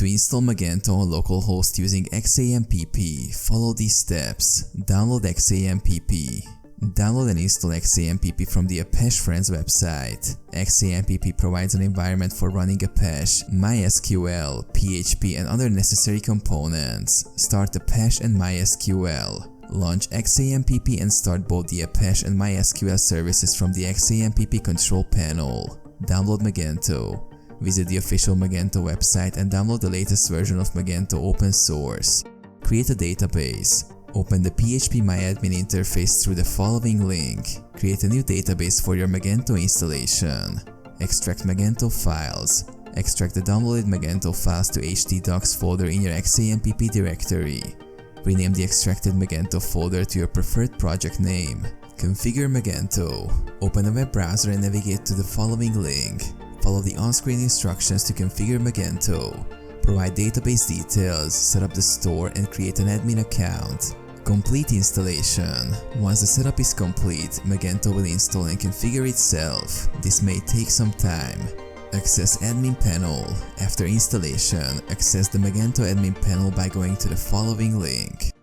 To install Magento on localhost using XAMPP, follow these steps. Download XAMPP. Download and install XAMPP from the Apache Friends website. XAMPP provides an environment for running Apache, MySQL, PHP and other necessary components. Start Apache and MySQL. Launch XAMPP and start both the Apache and MySQL services from the XAMPP control panel. Download Magento. Visit the official Magento website and download the latest version of Magento open source. Create a database. Open the phpMyAdmin interface through the following link. Create a new database for your Magento installation. Extract Magento files. Extract the downloaded Magento files to htdocs folder in your XAMPP directory. Rename the extracted Magento folder to your preferred project name. Configure Magento. Open a web browser and navigate to the following link. Follow the on-screen instructions to configure Magento. Provide database details, set up the store, and create an admin account. Complete installation. Once the setup is complete, Magento will install and configure itself. This may take some time. Access Admin Panel. After installation, access the Magento Admin Panel by going to the following link.